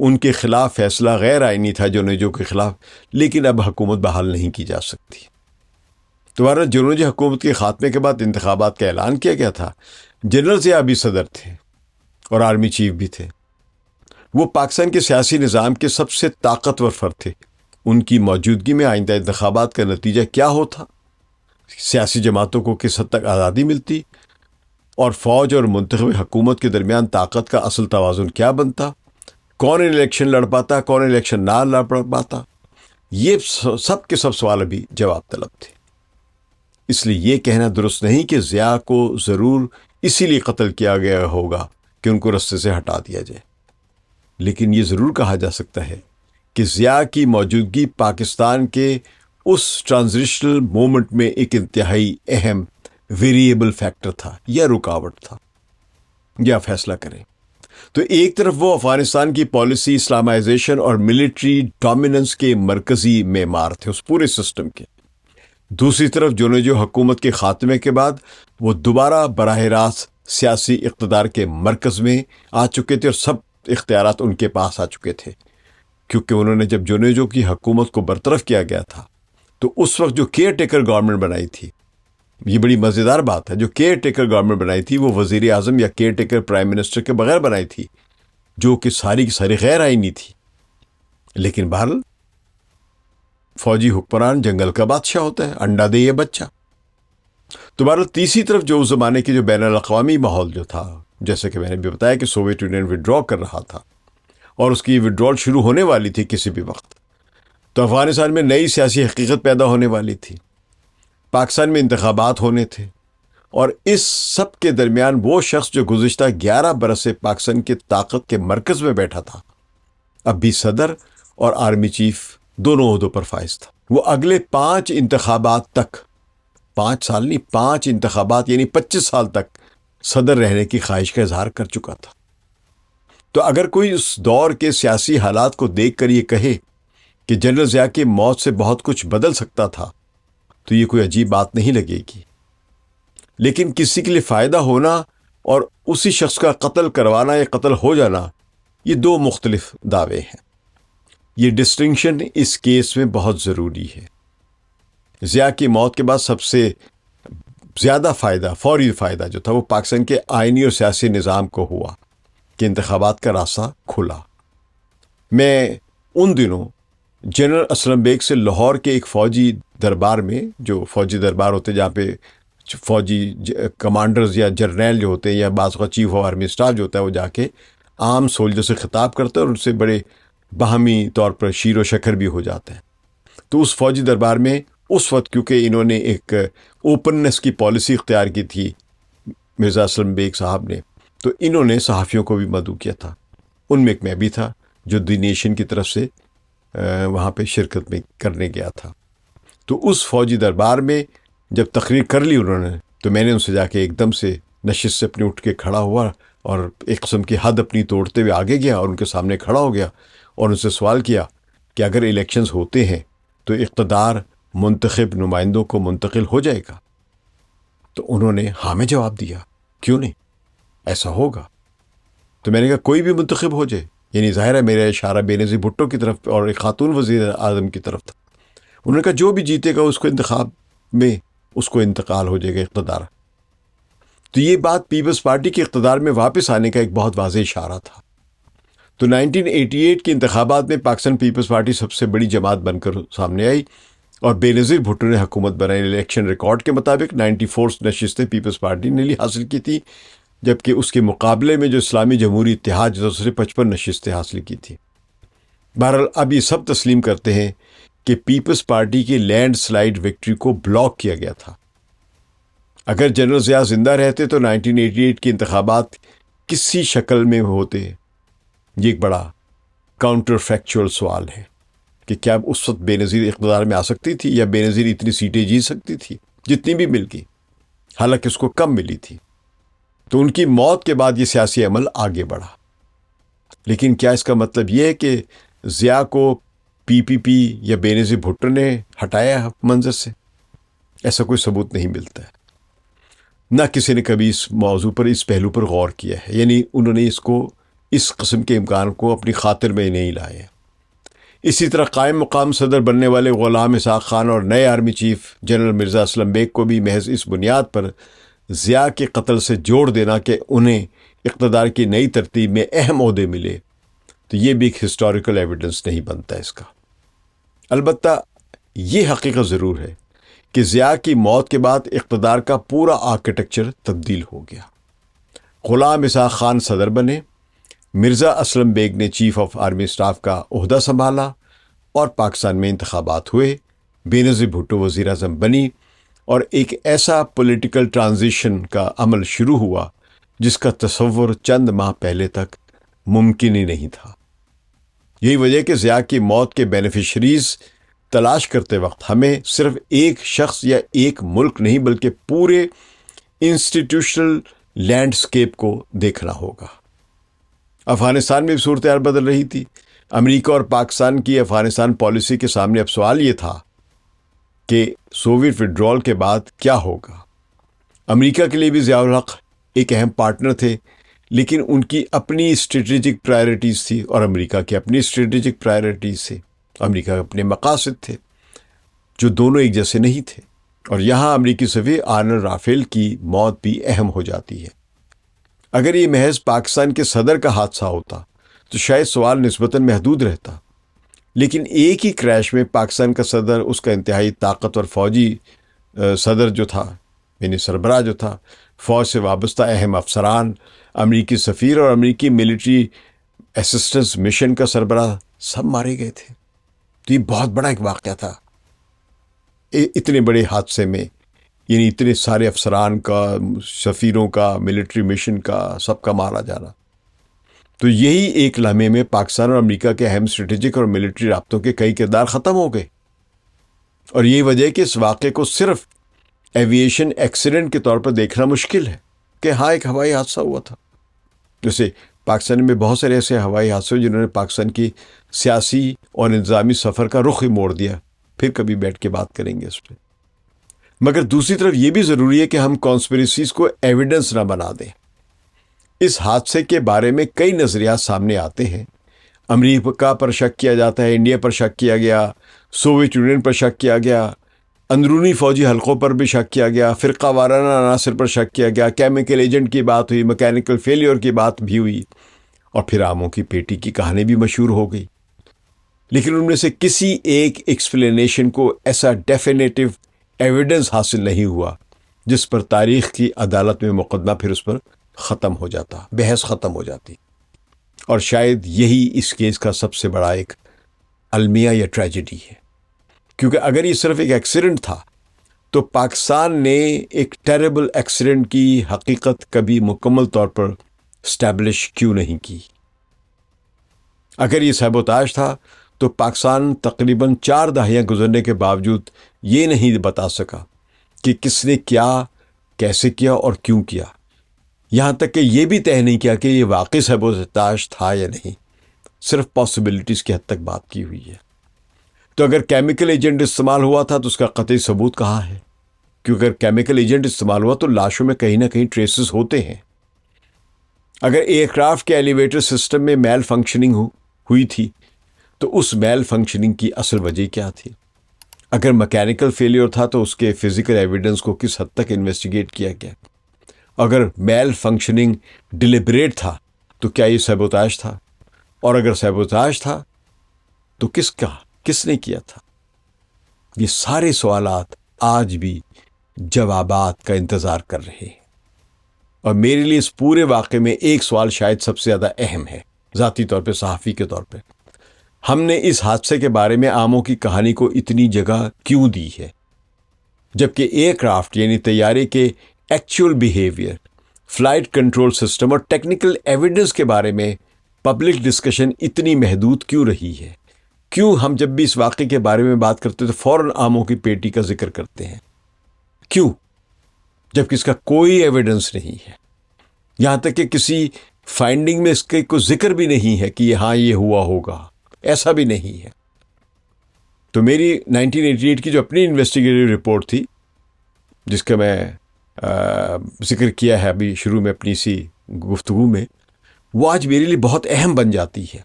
ان کے خلاف فیصلہ غیر آئینی تھا جونیجو کے خلاف، لیکن اب حکومت بحال نہیں کی جا سکتی۔ دوبارہ جونیجو حکومت کے خاتمے کے بعد انتخابات کا اعلان کیا گیا تھا۔ جنرل ضیاء بھی صدر تھے اور آرمی چیف بھی تھے۔ وہ پاکستان کے سیاسی نظام کے سب سے طاقتور فرد تھے۔ ان کی موجودگی میں آئندہ انتخابات کا نتیجہ کیا ہوتا، سیاسی جماعتوں کو کس حد تک آزادی ملتی، اور فوج اور منتخب حکومت کے درمیان طاقت کا اصل توازن کیا بنتا، کون الیکشن لڑ پاتا، کون الیکشن نہ لڑ پاتا، یہ سب کے سب سوال ابھی جواب طلب تھے۔ اس لیے یہ کہنا درست نہیں کہ ضیاء کو ضرور اسی لیے قتل کیا گیا ہوگا کہ ان کو رستے سے ہٹا دیا جائے، لیکن یہ ضرور کہا جا سکتا ہے کہ ضیاء کی موجودگی پاکستان کے اس ٹرانزیشنل مومنٹ میں ایک انتہائی اہم ویریبل فیکٹر تھا یا رکاوٹ تھا۔ یا فیصلہ کریں تو ایک طرف وہ افغانستان کی پالیسی، اسلامائزیشن اور ملٹری ڈومیننس کے مرکزی معمار تھے اس پورے سسٹم کے، دوسری طرف جونیجو حکومت کے خاتمے کے بعد وہ دوبارہ براہ راست سیاسی اقتدار کے مرکز میں آ چکے تھے اور سب اختیارات ان کے پاس آ چکے تھے، کیونکہ انہوں نے جب جونیجو کی حکومت کو برطرف کیا گیا تھا تو اس وقت جو کیئر ٹیکر گورنمنٹ بنائی تھی، یہ بڑی مزیدار بات ہے، جو کیئر ٹیکر گورنمنٹ بنائی تھی وہ وزیر اعظم یا کیئر ٹیکر پرائم منسٹر کے بغیر بنائی تھی، جو کہ ساری کی ساری غیر آئینی تھی۔ لیکن بہرحال فوجی حکمران جنگل کا بادشاہ ہوتا ہے، انڈا دے یہ بچہ۔ تو بہرحال تیسری طرف جو اس زمانے کے جو بین الاقوامی ماحول جو تھا، جیسے کہ میں نے بھی بتایا کہ سوویت یونین وڈرا کر رہا تھا اور اس کی وڈرال شروع ہونے والی تھی کسی بھی وقت، تو افغانستان میں نئی سیاسی حقیقت پیدا ہونے والی تھی، پاکستان میں انتخابات ہونے تھے، اور اس سب کے درمیان وہ شخص جو گزشتہ 11 برس سے پاکستان کی طاقت کے مرکز میں بیٹھا تھا، اب بھی صدر اور آرمی چیف دونوں عہدوں پر فائز تھا۔ وہ اگلے 5 انتخابات تک، 5 سال نہیں، 5 انتخابات یعنی 25 سال تک صدر رہنے کی خواہش کا اظہار کر چکا تھا۔ تو اگر کوئی اس دور کے سیاسی حالات کو دیکھ کر یہ کہے کہ جنرل ضیاء کی موت سے بہت کچھ بدل سکتا تھا تو یہ کوئی عجیب بات نہیں لگے گی، لیکن کسی کے لیے فائدہ ہونا اور اسی شخص کا قتل کروانا یا قتل ہو جانا، یہ 2 مختلف دعوے ہیں۔ یہ ڈسٹنکشن اس کیس میں بہت ضروری ہے۔ ضیاء کی موت کے بعد سب سے زیادہ فائدہ، فوری فائدہ جو تھا وہ پاکستان کے آئینی اور سیاسی نظام کو ہوا کہ انتخابات کا راستہ کھلا۔ میں ان دنوں جنرل اسلم بیگ سے لاہور کے ایک فوجی دربار میں، جو فوجی دربار ہوتے جہاں پہ فوجی کمانڈرز یا جرنیل جو ہوتے ہیں یا بعض اوقات چیف آف آرمی اسٹاف جو ہوتا ہے وہ جا کے عام سولجر سے خطاب کرتا ہے اور ان سے بڑے باہمی طور پر شیر و شکر بھی ہو جاتا ہے۔ تو اس فوجی دربار میں اس وقت کیونکہ انہوں نے ایک اوپننس کی پالیسی اختیار کی تھی مرزا اسلم بیگ صاحب نے، تو انہوں نے صحافیوں کو بھی مدعو کیا تھا، ان میں ایک میں بھی تھا جو دی نیشن کی طرف سے وہاں پہ شرکت میں کرنے گیا تھا۔ تو اس فوجی دربار میں جب تقریر کر لی انہوں نے تو میں نے ان سے جا کے ایک دم سے نشست سے اپنی اٹھ کے کھڑا ہوا اور ایک قسم کی حد اپنی توڑتے ہوئے آگے گیا اور ان کے سامنے کھڑا ہو گیا اور ان سے سوال کیا کہ اگر الیکشنز ہوتے ہیں تو اقتدار منتخب نمائندوں کو منتقل ہو جائے گا؟ تو انہوں نے ہاں میں جواب دیا، کیوں نہیں، ایسا ہوگا۔ تو میں نے کہا کوئی بھی منتخب ہو جائے، یعنی ظاہر ہے میرا اشارہ بینظیر بھٹو کی طرف اور ایک خاتون وزیر اعظم کی طرف تھا۔ انہوں نے کہا جو بھی جیتے گا اس کو انتخاب میں اس کو انتقال ہو جائے گا اقتدار۔ تو یہ بات پیپلز پارٹی کے اقتدار میں واپس آنے کا ایک بہت واضح اشارہ تھا۔ تو 1988 کے انتخابات میں پاکستان پیپلز پارٹی سب سے بڑی جماعت بن کر سامنے آئی اور بینظیر بھٹو نے حکومت بنائی۔ الیکشن ریکارڈ کے مطابق 94 نشستیں پیپلز پارٹی نے حاصل کی تھی، جبکہ اس کے مقابلے میں جو اسلامی جمہوری اتحاد جو 55 نشستیں حاصل کی تھی۔ بہرحال اب یہ سب تسلیم کرتے ہیں کہ پیپلز پارٹی کی لینڈ سلائیڈ وکٹری کو بلاک کیا گیا تھا۔ اگر جنرل ضیاء زندہ رہتے تو 1988 کے انتخابات کسی شکل میں ہوتے، یہ ایک بڑا کاؤنٹر فیکچوئل سوال ہے کہ کیا اس وقت بے نظیر اقتدار میں آ سکتی تھی یا بے نظیر اتنی سیٹیں جیت سکتی تھی جتنی بھی مل گئی، حالانکہ اس کو کم ملی تھی۔ تو ان کی موت کے بعد یہ سیاسی عمل آگے بڑھا، لیکن کیا اس کا مطلب یہ ہے کہ ضیاء کو پی پی پی یا بے نظیر بھٹو نے ہٹایا منظر سے؟ ایسا کوئی ثبوت نہیں ملتا ہے، نہ کسی نے کبھی اس موضوع پر، اس پہلو پر غور کیا ہے، یعنی انہوں نے اس کو اس قسم کے امکان کو اپنی خاطر میں نہیں لائے۔ اسی طرح قائم مقام صدر بننے والے غلام اسحاق خان اور نئے army chief general Mirza Aslam Beg کو بھی محض اس بنیاد پر ضیاء کے قتل سے جوڑ دینا کہ انہیں اقتدار کی نئی ترتیب میں اہم عہدے ملے، تو یہ بھی ایک ہسٹوریکل ایویڈنس نہیں بنتا اس کا۔ البتہ یہ حقیقت ضرور ہے کہ ضیاء کی موت کے بعد اقتدار کا پورا آرکیٹیکچر تبدیل ہو گیا۔ غلام اسحاق خان صدر بنے، مرزا اسلم بیگ نے چیف آف آرمی اسٹاف کا عہدہ سنبھالا اور پاکستان میں انتخابات ہوئے، بینظیر بھٹو وزیر اعظم بنی اور ایک ایسا پولیٹیکل ٹرانزیشن کا عمل شروع ہوا جس کا تصور چند ماہ پہلے تک ممکن ہی نہیں تھا۔ یہی وجہ کہ ضیاء کی موت کے بینیفیشریز تلاش کرتے وقت ہمیں صرف ایک شخص یا ایک ملک نہیں بلکہ پورے انسٹیٹیوشنل لینڈسکیپ کو دیکھنا ہوگا۔ افغانستان میں بھی صورتحال بدل رہی تھی۔ امریکہ اور پاکستان کی افغانستان پالیسی کے سامنے اب سوال یہ تھا کہ سوویت وڈرال کے بعد کیا ہوگا۔ امریکہ کے لیے بھی ضیاء الحق ایک اہم پارٹنر تھے، لیکن ان کی اپنی اسٹریٹجک پرائرٹیز تھی اور امریکہ کی اپنی اسٹریٹجک پرائرٹیز تھی۔ امریکہ کے اپنے مقاصد تھے جو دونوں ایک جیسے نہیں تھے، اور یہاں امریکی سفیر آرنلڈ رافیل کی موت بھی اہم ہو جاتی ہے۔ اگر یہ محض پاکستان کے صدر کا حادثہ ہوتا تو شاید سوال نسبتاً محدود رہتا، لیکن ایک ہی کریش میں پاکستان کا صدر، اس کا انتہائی طاقتور فوجی صدر جو تھا، یعنی سربراہ جو تھا، فوج سے وابستہ اہم افسران، امریکی سفیر اور امریکی ملٹری اسسٹنس مشن کا سربراہ سب مارے گئے تھے۔ تو یہ بہت بڑا ایک واقعہ تھا۔ اتنے بڑے حادثے میں، یعنی اتنے سارے افسران کا، سفیروں کا، ملٹری مشن کا، سب کا مارا جانا، تو یہی ایک لمحے میں پاکستان اور امریکہ کے اہم اسٹریٹجک اور ملٹری رابطوں کے کئی کردار ختم ہو گئے۔ اور یہی وجہ ہے کہ اس واقعے کو صرف ایویشن ایکسیڈنٹ کے طور پر دیکھنا مشکل ہے کہ ہاں ایک ہوائی حادثہ ہوا تھا۔ جیسے پاکستان میں بہت سارے ایسے ہوائی حادثے جنہوں نے پاکستان کی سیاسی اور انتظامی سفر کا رخ ہی موڑ دیا، پھر کبھی بیٹھ کے بات کریں گے اس پہ۔ مگر دوسری طرف یہ بھی ضروری ہے کہ ہم کانسپریسیز کو ایویڈنس نہ بنا دیں۔ اس حادثے کے بارے میں کئی نظریات سامنے آتے ہیں۔ امریکہ پر شک کیا جاتا ہے، انڈیا پر شک کیا گیا، سوویت یونین پر شک کیا گیا، اندرونی فوجی حلقوں پر بھی شک کیا گیا، فرقہ وارانہ عناصر پر شک کیا گیا، کیمیکل ایجنٹ کی بات ہوئی، میکینیکل فیلیور کی بات بھی ہوئی، اور پھر آموں کی پیٹی کی کہانی بھی مشہور ہو گئی۔ لیکن ان میں سے کسی ایک ایکسپلینیشن کو ایسا ڈیفینیٹو ایویڈنس حاصل نہیں ہوا جس پر تاریخ کی عدالت میں مقدمہ پھر اس پر ختم ہو جاتا، بحث ختم ہو جاتی۔ اور شاید یہی اس کیس کا سب سے بڑا ایک المیہ یا ٹریجڈی ہے، کیونکہ اگر یہ صرف ایک ایکسیڈنٹ تھا تو پاکستان نے ایک ٹیریبل ایکسیڈنٹ کی حقیقت کبھی مکمل طور پر اسٹیبلش کیوں نہیں کی؟ اگر یہ سیبوتاژ تھا تو پاکستان تقریباً 4 دہائیاں گزرنے کے باوجود یہ نہیں بتا سکا کہ کس نے کیا، کیسے کیا اور کیوں کیا، یہاں تک کہ یہ بھی طے نہیں کیا کہ یہ واقعی سیبوتاژ تھا یا نہیں، صرف پاسبلٹیز کی حد تک بات کی ہوئی ہے۔ تو اگر کیمیکل ایجنٹ استعمال ہوا تھا تو اس کا قطعی ثبوت کہاں ہے؟ کیونکہ اگر کیمیکل ایجنٹ استعمال ہوا تو لاشوں میں کہیں نہ کہیں ٹریسز ہوتے ہیں۔ اگر ایئر کرافٹ کے ایلیویٹر سسٹم میں میل فنکشننگ ہوئی تھی تو اس میل فنکشننگ کی اصل وجہ کیا تھی؟ اگر میکینیکل فیلیور تھا تو اس کے فزیکل ایویڈنس کو کس حد تک انویسٹیگیٹ کیا گیا؟ اگر میل فنکشننگ ڈیلیبریٹ تھا تو کیا یہ سیبوتاژ تھا؟ اور اگر سیبوتاژ تھا تو کس نے کیا تھا؟ یہ سارے سوالات آج بھی جوابات کا انتظار کر رہے ہیں، اور میرے لیے اس پورے واقعے میں ایک سوال شاید سب سے زیادہ اہم ہے، ذاتی طور پہ، صحافی کے طور پہ۔ ہم نے اس حادثے کے بارے میں عاموں کی کہانی کو اتنی جگہ کیوں دی ہے، جبکہ ایئر کرافٹ یعنی طیارے کے actual behaviour, flight control system اور ٹیکنیکل ایویڈنس کے بارے میں پبلک ڈسکشن اتنی محدود کیوں رہی ہے؟ کیوں ہم جب بھی اس واقعے کے بارے میں بات کرتے تو فوراً آموں کی پیٹی کا ذکر کرتے ہیں؟ کیوں؟ جبکہ اس کا کوئی ایویڈنس نہیں ہے، یہاں تک کہ کسی فائنڈنگ میں اس کے کوئی ذکر بھی نہیں ہے کہ ہاں یہ ہوا ہوگا، ایسا بھی نہیں ہے۔ تو میری 1988 کی جو اپنی انویسٹیگیٹو رپورٹ تھی، جس کا میں ذکر کیا ہے ابھی شروع میں اپنی سی گفتگو میں، وہ آج میرے لیے بہت اہم بن جاتی ہے۔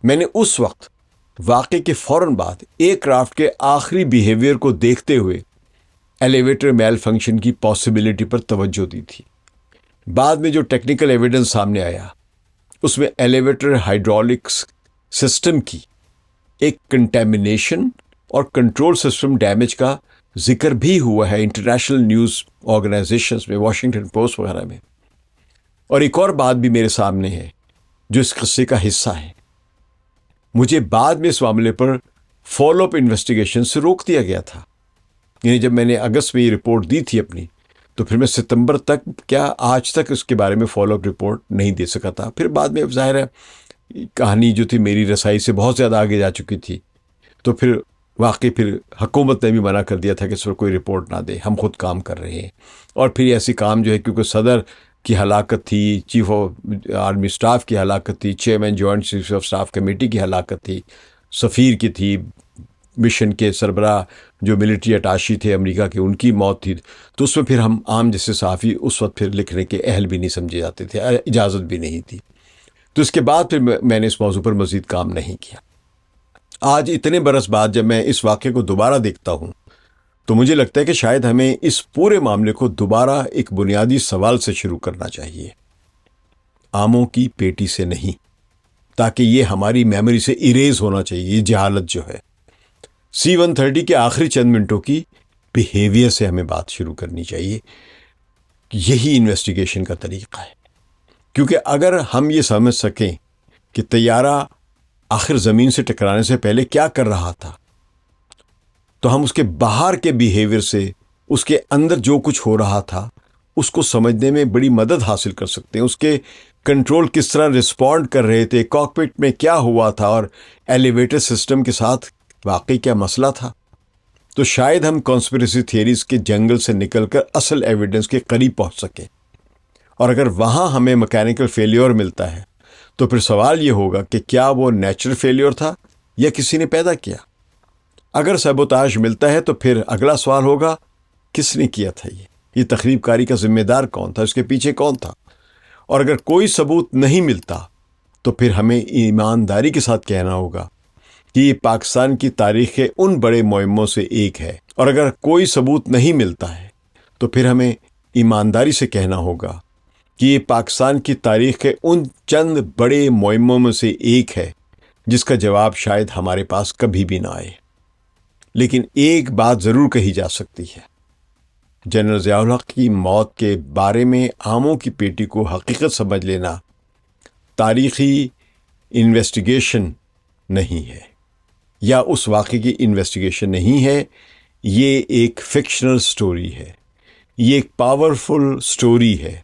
میں نے اس وقت واقعے کے فوراً بعد ایئر کرافٹ کے آخری بیہیویئر کو دیکھتے ہوئے ایلیویٹر میل فنکشن کی پاسبلٹی پر توجہ دی تھی۔ بعد میں جو ٹیکنیکل ایویڈنس سامنے آیا اس میں ایلیویٹر ہائیڈرولکس سسٹم کی ایک کنٹیمنیشن اور کنٹرول سسٹم ڈیمیج کا ذکر بھی ہوا ہے انٹرنیشنل نیوز آرگنائزیشنز میں، واشنگٹن پوسٹ وغیرہ میں۔ اور ایک اور بات بھی میرے سامنے ہے جو اس قصے کا حصہ ہے۔ مجھے بعد میں اس معاملے پر فالو اپ انویسٹیگیشن سے روک دیا گیا تھا، یعنی جب میں نے اگست میں یہ رپورٹ دی تھی اپنی، تو پھر میں ستمبر تک کیا آج تک اس کے بارے میں فالو اپ رپورٹ نہیں دے سکا تھا۔ پھر بعد میں ظاہر ہے کہانی جو تھی میری رسائی سے بہت زیادہ آگے جا چکی تھی، تو پھر واقعی پھر حکومت نے بھی منع کر دیا تھا کہ اس پر کوئی رپورٹ نہ دے، ہم خود کام کر رہے ہیں۔ اور پھر ایسی کام جو ہے کیونکہ صدر کی ہلاکت تھی، چیف آف آرمی اسٹاف کی ہلاکت تھی، chairman joint chief of staff committee کی ہلاکت تھی، سفیر کی تھی، مشن کے سربراہ جو ملٹری اٹاشی تھے امریکہ کے ان کی موت تھی، تو اس میں پھر ہم عام جیسے صحافی اس وقت پھر لکھنے کے اہل بھی نہیں سمجھے جاتے تھے، اجازت بھی نہیں تھی۔ تو اس کے بعد پھر میں نے اس موضوع پر مزید کام نہیں کیا۔ آج اتنے برس بعد جب میں اس واقعے کو دوبارہ دیکھتا ہوں تو مجھے لگتا ہے کہ شاید ہمیں اس پورے معاملے کو دوبارہ ایک بنیادی سوال سے شروع کرنا چاہیے، آموں کی پیٹی سے نہیں، تاکہ یہ ہماری میموری سے اریز ہونا چاہیے۔ یہ جہالت جو ہے C-130 کے آخری چند منٹوں کی بیہیویئر سے ہمیں بات شروع کرنی چاہیے۔ یہی انویسٹیگیشن کا طریقہ ہے، کیونکہ اگر ہم یہ سمجھ سکیں کہ طیارہ آخر زمین سے ٹکرانے سے پہلے کیا کر رہا تھا، تو ہم اس کے باہر کے بیہیویئر سے اس کے اندر جو کچھ ہو رہا تھا اس کو سمجھنے میں بڑی مدد حاصل کر سکتے ہیں۔ اس کے کنٹرول کس طرح رسپونڈ کر رہے تھے، کاکپٹ میں کیا ہوا تھا، اور ایلیویٹر سسٹم کے ساتھ واقعی کیا مسئلہ تھا۔ تو شاید ہم کانسپریسی تھیوریز کے جنگل سے نکل کر اصل ایویڈنس کے قریب پہنچ سکیں۔ اور اگر وہاں ہمیں میکینیکل فیلیور ملتا ہے تو پھر سوال یہ ہوگا کہ کیا وہ نیچرل فیلیور تھا یا کسی نے پیدا کیا۔ اگر سیبوتاژ ملتا ہے تو پھر اگلا سوال ہوگا کس نے کیا تھا، یہ تخریب کاری کا ذمہ دار کون تھا، اس کے پیچھے کون تھا۔ اور اگر کوئی ثبوت نہیں ملتا تو پھر ہمیں ایمانداری کے ساتھ کہنا ہوگا کہ یہ پاکستان کی تاریخ کے ان بڑے مہموں سے ایک ہے۔ اور اگر کوئی ثبوت نہیں ملتا ہے تو پھر ہمیں ایمانداری سے کہنا ہوگا کہ یہ پاکستان کی تاریخ کے ان چند بڑے مہموں میں سے ایک ہے جس کا جواب شاید ہمارے پاس کبھی بھی نہ آئے۔ لیکن ایک بات ضرور کہی جا سکتی ہے، جنرل ضیاء الحق کی موت کے بارے میں آموں کی پیٹی کو حقیقت سمجھ لینا تاریخی انویسٹیگیشن نہیں ہے، یا اس واقعے کی انویسٹیگیشن نہیں ہے، یہ ایک فکشنل سٹوری ہے، یہ ایک پاورفل سٹوری ہے،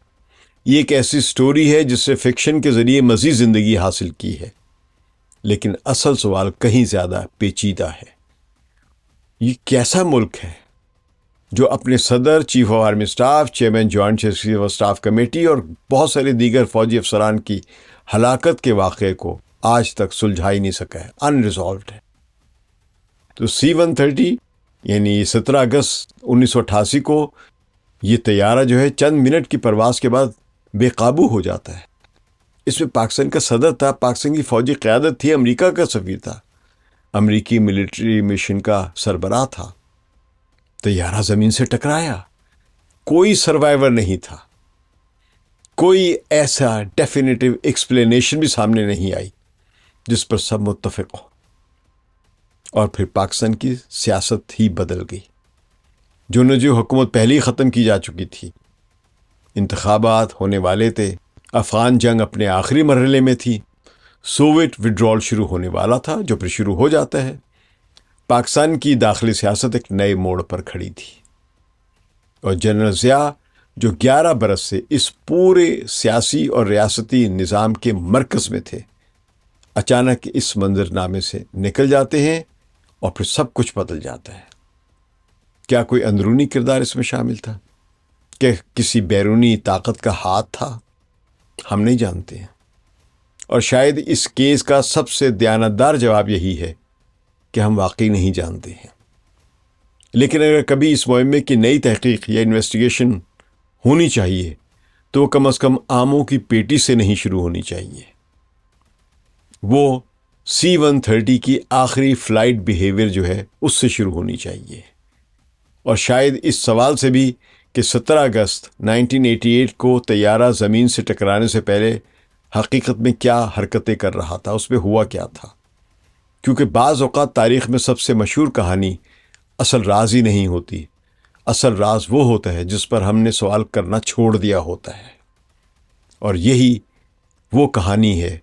یہ ایک ایسی سٹوری ہے جس سے فکشن کے ذریعے مزید زندگی حاصل کی ہے۔ لیکن اصل سوال کہیں زیادہ پیچیدہ ہے۔ یہ کیسا ملک ہے جو اپنے صدر، chief of army staff, chairman joint chief of staff committee اور بہت سارے دیگر فوجی افسران کی ہلاکت کے واقعے کو آج تک سلجھا ہی نہیں سکا ہے، ان ریزالوڈ ہے۔ تو C-130 یعنی 17 اگست 1988 کو یہ طیارہ جو ہے چند منٹ کی پرواز کے بعد بے قابو ہو جاتا ہے۔ اس میں پاکستان کا صدر تھا، پاکستان کی فوجی قیادت تھی، امریکہ کا سفیر تھا، امریکی ملٹری مشن کا سربراہ تھا۔ طیارہ زمین سے ٹکرایا، کوئی سروائیور نہیں تھا، کوئی ایسا ڈیفینیٹو ایکسپلینیشن بھی سامنے نہیں آئی جس پر سب متفق ہو، اور پھر پاکستان کی سیاست ہی بدل گئی۔ جو حکومت پہلے ہی ختم کی جا چکی تھی، انتخابات ہونے والے تھے، افغان جنگ اپنے آخری مرحلے میں تھی، سوویٹ وڈرال شروع ہونے والا تھا جو پھر شروع ہو جاتا ہے۔ پاکستان کی داخلی سیاست ایک نئے موڑ پر کھڑی تھی، اور جنرل ضیاء جو 11 برس سے اس پورے سیاسی اور ریاستی نظام کے مرکز میں تھے، اچانک اس منظرنامے سے نکل جاتے ہیں اور پھر سب کچھ بدل جاتا ہے۔ کیا کوئی اندرونی کردار اس میں شامل تھا کہ کسی بیرونی طاقت کا ہاتھ تھا؟ ہم نہیں جانتے ہیں، اور شاید اس کیس کا سب سے دیانتدار جواب یہی ہے کہ ہم واقعی نہیں جانتے ہیں۔ لیکن اگر کبھی اس معمے کی نئی تحقیق یا انویسٹیگیشن ہونی چاہیے تو کم از کم آموں کی پیٹی سے نہیں شروع ہونی چاہیے، وہ C-130 کی آخری فلائٹ بیہیویئر جو ہے اس سے شروع ہونی چاہیے، اور شاید اس سوال سے بھی کہ 17 اگست 1988 کو طیارہ زمین سے ٹکرانے سے پہلے حقیقت میں کیا حرکتیں کر رہا تھا، اس میں ہوا کیا تھا، کیونکہ بعض اوقات تاریخ میں سب سے مشہور کہانی اصل راز ہی نہیں ہوتی، اصل راز وہ ہوتا ہے جس پر ہم نے سوال کرنا چھوڑ دیا ہوتا ہے، اور یہی وہ کہانی ہے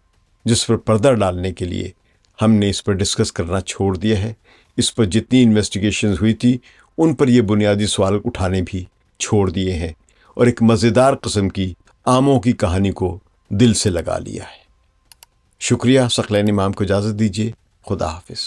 جس پر پردہ ڈالنے کے لیے ہم نے اس پر ڈسکس کرنا چھوڑ دیا ہے۔ اس پر جتنی انویسٹیگیشنز ہوئی تھی ان پر یہ بنیادی سوال اٹھانے بھی چھوڑ دیے ہیں، اور ایک مزیدار قسم کی آموں کی کہانی کو دل سے لگا لیا ہے۔ شکریہ۔ ثقلین امام کو اجازت دیجیے۔ خدا حافظ۔